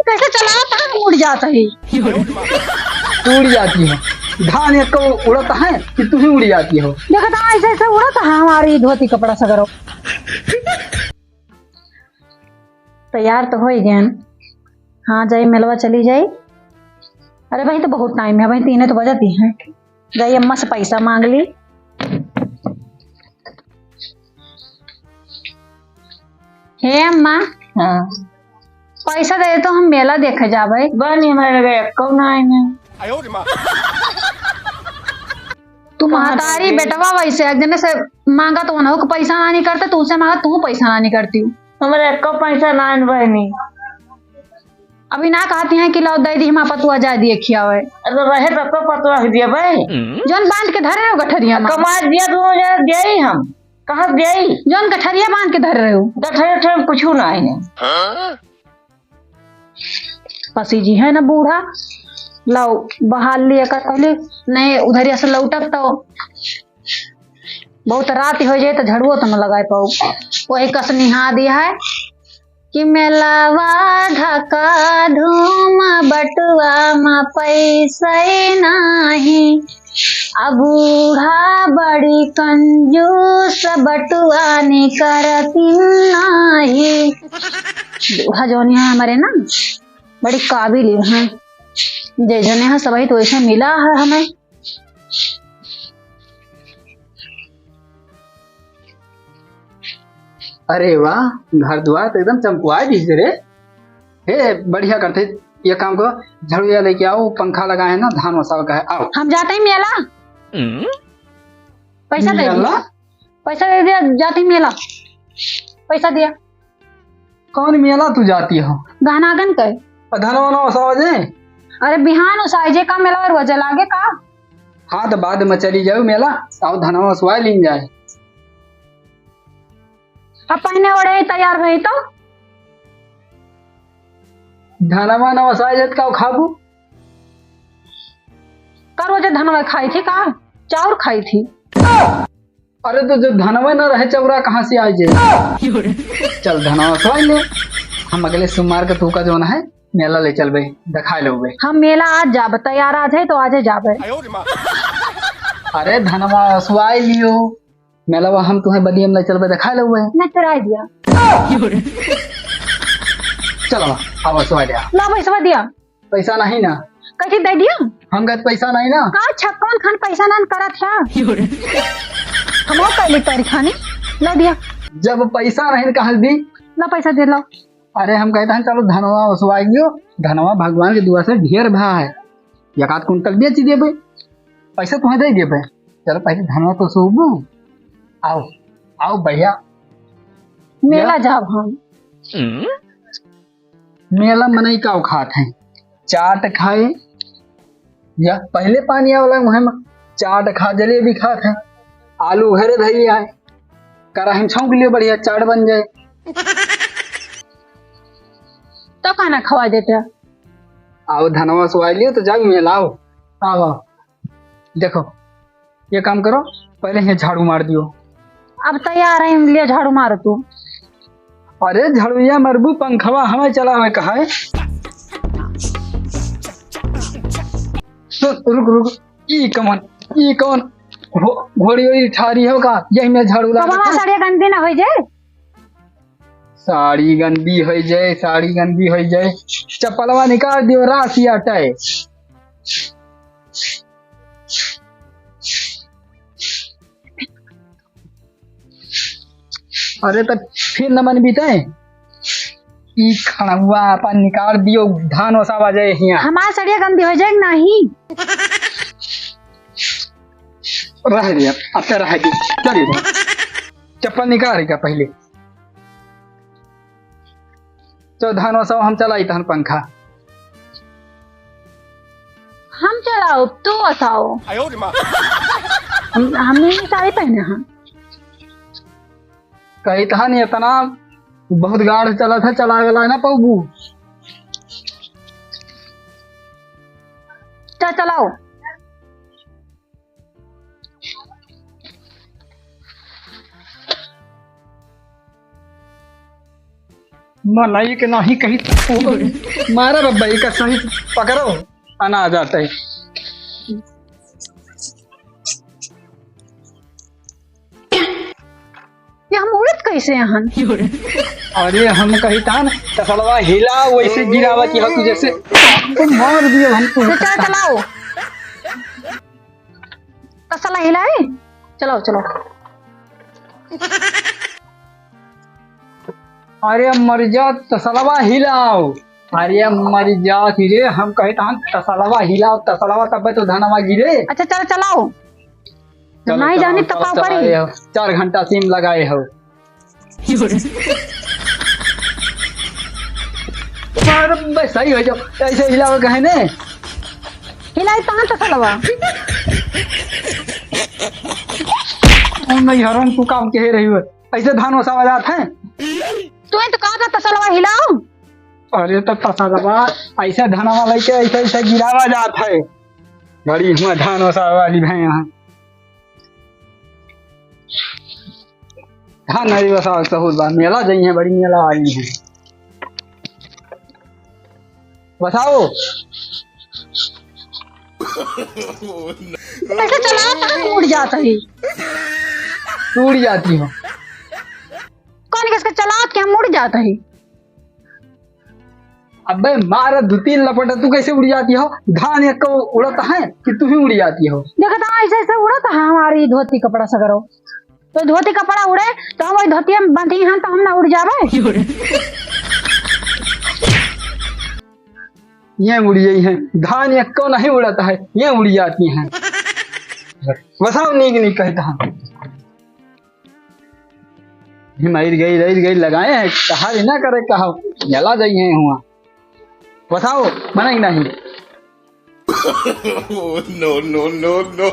कैसे चला था उड़ जाता है। तू उड़ जाती है, धान एक को उड़ता है कि तू ही उड़ जाती हो। देखा था ऐसे ऐसे उड़ा था हमारी धोती कपड़ा सगरो। तैयार तो हो ही गए। हाँ जाई मेलवा चली जाई। अरे भाई तो बहुत टाइम है भाई, 3 तो बजाती हैं। जाइए अम्मा से पैसा मांग ली। हे अम्मा, हाँ पैसा दे तो हम मेला देखे जाबे। बनी हमारे गए कौन आएंगे। तू महतारी बेटवा वैसे एक जने से मांगा तो ना पैसा ना नहीं करते, तुमसे मांगा तू पैसा ना नहीं करती। हमारे को पैसा ना बहनी। अभी ना कहती हैं कि लो दे दी हम पतुआ जा दिए खियावे। अरे रहे तो पतवा दिया भाई। जोन बांध के धरे हो गठरिया में। कमा दिया तो दिया हम कहाँ दिया जोन गठरिया बांध के धर रहे हो। गठर कुछ ना है। पसी जी है ना बूढ़ा, लो बहाल लिया कर पहले नहीं उधर से लौटब तो बहुत रात हो जाए तो झड़ुओ तो न लगाए पाओ। वही कस निहा दिया है कि मेलावा ढका धूम बटुआ में पैसा नहीं, अब बूढ़ा बड़ी कंजूस बटुआ नहीं करती नहीं। बूढ़ा जौन है हमारे ना बड़ी काबिल है, जैसे है सभी तो ऐसे मिला है हमें। अरे वाह, घर द्वार तो एकदम चमकुआ दिस रे। हे बढ़िया करते, ये काम करो, झड़ुआ लेके आओ, पंखा लगा है ना, धान वसाव का है, आओ। हम जाते हैं मेला। पैसा दे दिया, पैसा दे दिया, जाते हैं मेला। पैसा दिया। कौन मेला तू जाती हो? गहनागन के धान वाना वसाव जे। अरे बिहान उसाइजे का मेला और वजह लागे का। हाँ तो बाद में चली जाओ मेला, आओ धनवा वसवा लीन जाए। अब पहने ओढ़े तैयार भई तो धनवा न वसाए जत का खाबू। करो जो धनवा खाई थी का चाउर खाई थी। अरे तो जो धनवा न रहे चौरा कहाँ से आए जे। चल धनवा वसवा ले, हम अगले सोमवार का तू का जो है मेला ले चल भाई, दिखा लो भाई। हम मेला आज जाब, तैयार आज है तो आज जाबे। अरे धनवा वसवाई लियो, मेला हम तुम्हें बदियम ले चल भाई, दिखा लो भाई। मैं चराई दिया। चलो अब वसवा दिया। ला पैसा दिया। पैसा नहीं ना, कैसे दे दिया। हम कहते पैसा नहीं ना। का छक्कन खान पैसा ना करत है। हम पहले तारीख खानी ला दिया। जब पैसा नहीं कहा दी, ला पैसा दे लो। अरे हम कहते हैं चलो धनवा वसवाई लियो, धनवा भगवान के दुआ से ढेर भा है, एक आध कुंटल बेच दे भाई, पैसा तुम्हें दे दे भाई। चलो पहले धनवा तो सोबू, आओ आओ भैया मेला जाब हम। मेला मनई का खात है, चाट खाए या पहले पानी वाला वह चाट खा, जलेबी खात है, आलू घरे धैली आए, कराही छौंक लियो बढ़िया चाट बन जाए। तो खाना खवा देते हैं। आओ धनवा सुवाई लियो तो जाओ मेला, आओ आओ आओ। देखो ये काम करो, पहले यहाँ झाड़ू मार दियो। अब तैयार है लिए झाड़ू मार तू। अरे झाड़ूया मरबू, पंखवा हमें चला हुआ कहा है। रुक रुक, ई कौन घोड़ी वोड़ी ठारी हो का, यही में झाड़ू लगा। साड़ी गंदी ना हो जाए। साड़ी गंदी हो जाए, साड़ी गंदी हो जाए, चप्पलवा निकाल दियो, राशि हटाए। अरे तो फिर न मन बीते, ई खड़ुआ अपन निकाल दियो, धान वसावा जाए यहाँ। हमारी साड़ियाँ गंदी हो जाएगी नहीं। रह दिया, अब तो रह दी, चलिए चप्पल निकाल का पहले। तो धान वसावा हम चलाई तहन पंखा। हम चलाओ तू वसाओ। हमने साड़ी पहने हैं। कही तहन इतना बहुत गाढ़ चला था, चला गला ना पबू। चलाओ। मनाई के नहीं कहीं मारा बब्बा का सही पकड़ो आना आ जाता है। ये हम उड़त कैसे यहाँ? अरे हम कही था ना तसलवा हिला वैसे गिरावा की तू जैसे तो मार दिए हमको। चलो चलाओ, तसला हिलाए, चलाओ चलो। अरे मर जा तसलवा हिलाओ, अरे मर जा रे हम कही था तसलवा हिलाओ तसलवा तब तो धनवा गिरे। अच्छा चलो चलाओ, नहीं जानी तो का करी। 4 घंटा सिम लगाए हो। सही हो जाओ ऐसे हिलाओ कहे ने हिलाई कहाँ तसलवा? नहीं हरन तू काम कह रही हो ऐसे धान वसा आवाज है। तुम्हें तो कहा था तसलवा हिलाओ। अरे तो तसलवा ऐसा धनवा लेके ऐसे ऐसे गिरावा जाता है। बड़ी हुआ धान वसा वाली है यहाँ हाँ नहीं वसा बहुत बार मेला जाई है, बड़ी मेला आई है। बताओ ऐसे चला तो उड़ जाता है। टूट जाती हो कौन किसका चला के हम उड़ जाता है? अबे मारा धुती लपटा तू कैसे उड़ जाती हो? धान एक उड़ता है कि तू ही उड़ जाती हो? देखा था ऐसे ऐसे उड़ता है हमारी धोती कपड़ा सगरो, तो धोती कपड़ा उड़े तो हम वही धोती में बंधी हैं तो हम ना उड़ जावे। ये उड़ गई है धान एक को नहीं उड़ता है ये उड़ जाती हैं। बसाओ नीक नहीं कहता मर गई रह गई लगाए हैं कहा ना करे कहा जला जाइए हुआ बताओ मना ही नहीं। no, no, no, no.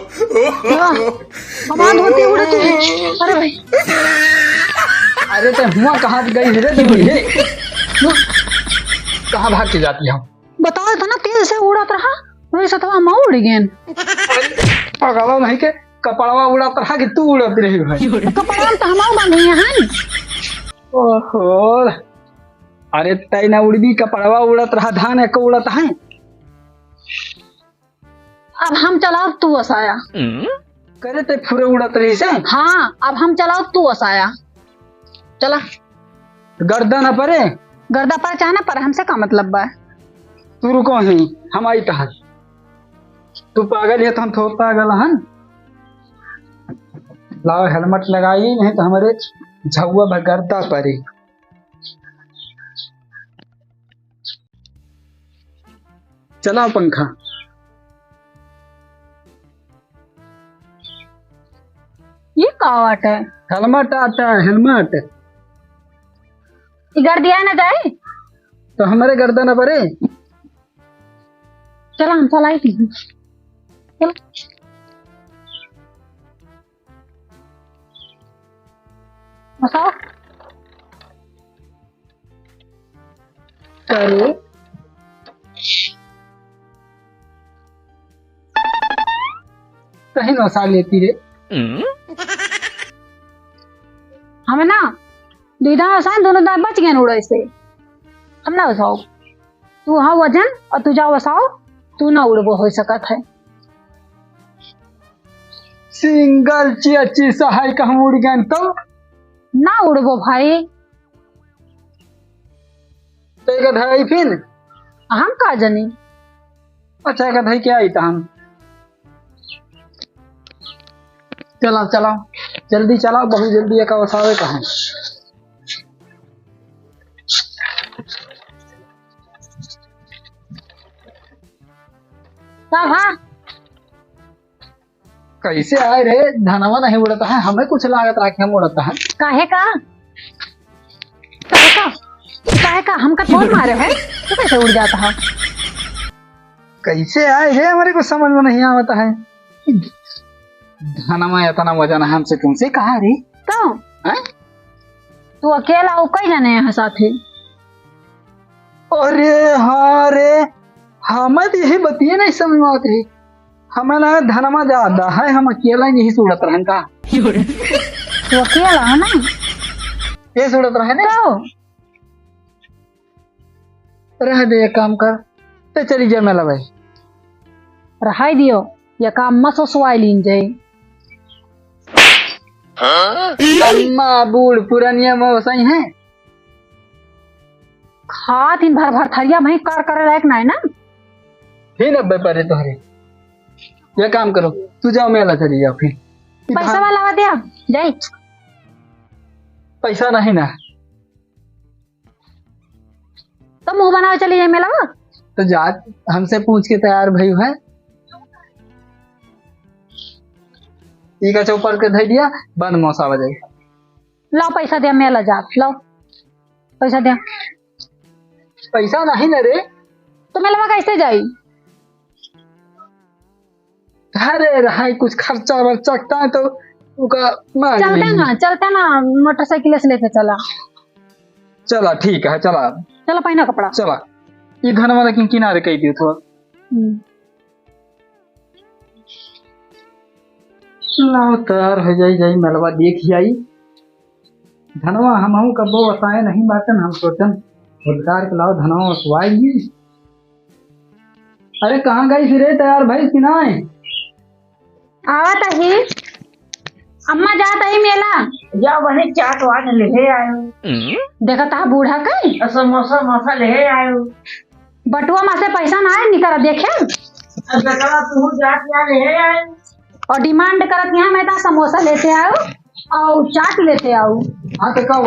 हमारी धोती उड़ती है। अरे भाई अरे तो हुआ कहाँ गई रे तू कहाँ भाग के जाती हो? बताओ था ना तेज से उड़त रहा वैसे तो हम उड़ गए। पगला नहीं के कपड़वा उड़त रहा कि तू उड़त रही भाई? कपड़ा तो हम बांधे हैं। ओहो अरे तय ना उड़बी कपड़वा उड़त रहा धान एक उड़त है। अब हम चलाओ तू वसाया। करे ते पूरे उड़त रही से। हाँ अब हम चलाओ तू वसाया। चला गर्दन परे गर्दा पर चाहना पर हमसे का मतलब है? तू रुको ही हम आई तह तू पागल है तो हम थोड़ा पागल हन। लाओ हेलमेट लगाई नहीं तो हमारे झुआ भगरदा परे। चलाओ पंखा। ये का आट है? हेलमेट आता है हेलमेट। इधर दिया ना जाए तो हमारे गर्दन परे। चला हम चलाई थी। चल बताओ करे कहीं नौसा लेती रे। हमें ना दीदा आसान दोनों दांत बच गए उड़े से। हम ना वसाओ तू हाँ वजन और तू जाओ वसाओ तू ना उड़बो हो सकत है। सिंगल अच्छी सहाय का हम उड़ गए तो ना उड़बो भाई। तो गधाई फिर हम का जनी। अच्छा गधाई क्या आई था हम। चलाओ चलाओ जल्दी चलाओ बहुत जल्दी एक वसावे का है। हाँ कैसे आए रे धनवा नहीं उड़ता है हमें कुछ लागत रखे हम उड़ता है। काहे का काहे का हमका कौन मारे है तो कैसे उड़ जाता है? कैसे आए रे हमारे को समझ में नहीं आता है। धनवा इतना वजन है हमसे तुमसे कहा रे तो हैं? तू अकेला हो कई जने यहाँ साथे। अरे हाँ रे हमें तो यही बतिए नहीं समझ में आती। हमें लगा धनमा ज्यादा है हम अकेला नहीं सुड़त रहन का। तू अकेला है ना ये सुड़त रहे ने तो रह दे एक काम कर, तो चली जा मेला भाई। रहाई दियो या काम मत सोचवाई लीन जाए। अम्मा बूढ़ पुरानिया में सही है। खात इन भर भर थरिया भाई कर कर लायक ना है ना। फिर अब परे तुम्हारे ये काम करो, तू जाओ मेला चली जाओ फिर। पैसा वाला वा दिया जाए। पैसा नहीं ना तो मुंह बनावे चली जाए मेला में। तो जा, हमसे पूछ के तैयार भई है। ई का चौपर के धै दिया, बंद मौसा बजे। लाओ पैसा दे मेला जा, लाओ पैसा दे। पैसा नहीं ना रे। तो मेला में कैसे जाई? अरे रहा कुछ खर्चा वर्चा का तो उका मांग चलते ना मोटरसाइकिल से लेके चला। चला ठीक है, चला चलो पहना कपड़ा। चला। ये धनवा लेकिन किनारे कह दियो थोड़ा। लाओ तैयार हो जाई मेलवा देख आई। धनवा हम कबो बताए नहीं बातन, हम सोचन रोजगार के लाओ धनवा उसवाएगी। अरे कहाँ गई फिर तैयार भाई कि नहीं? आवत ही अम्मा जात ही मेला। जा वही चाट वाट ले आयो। देखा था बूढ़ा कई समोसा मोसा ले आयो। बटुआ में से पैसा ना है निकल देखे। अब बेटा तू जाट या ले आयो और डिमांड करत यहाँ मैं तो समोसा लेते आओ और चाट लेते आओ। हाँ तो कहो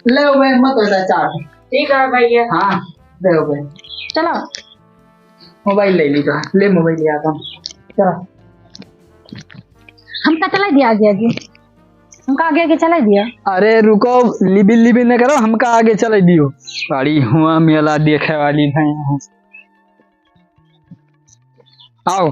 ले मत होता चाट। ठीक है भैया। हाँ ले चलो मोबाइल ले लीजिए, ले मोबाइल ले आता हूँ। चलो हमका चला दिया आगे आगे, हमका आगे आगे चला दिया। अरे रुको, लिबिल लिबिल न करो, हमका आगे चले दियो। गाड़ी हुआ मेला देखे वाली है यहाँ। आओ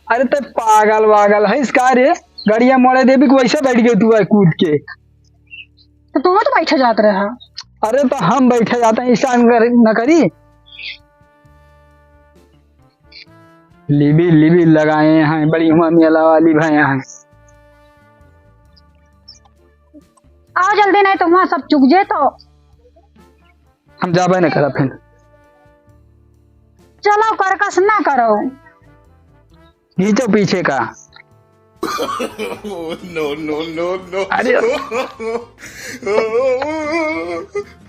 अरे तो पागल वागल है इसका रे। गाड़िया मोड़े देवी को वैसे बैठ गए तू कूद के। तो तुम तो बैठे जाते रहा। अरे तो हम बैठे जाते हैं, ईशान न करी। लिबिल लिबिल लगाए हैं, बड़ी हुआ मेला वाली भाई यहाँ। आओ जल्दी नहीं तो वहाँ सब चुक जाए। तो हम जाबे न करा फिर। चलो करकस ना करो। घींचो पीछे का। no, no, no, no. अरे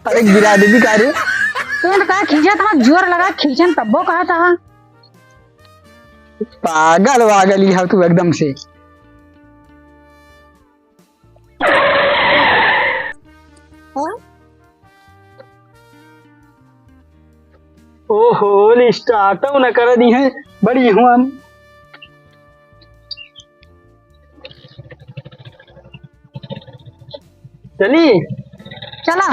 अरे गिरा दीदी का रे। तुमने कहा खींचा था, जोर लगा खींचन तब्बो कहा था। पागल वागल ही है तू एकदम से। ओहो स्टार्ट न कर दी है, बड़ी हुआ। चली चला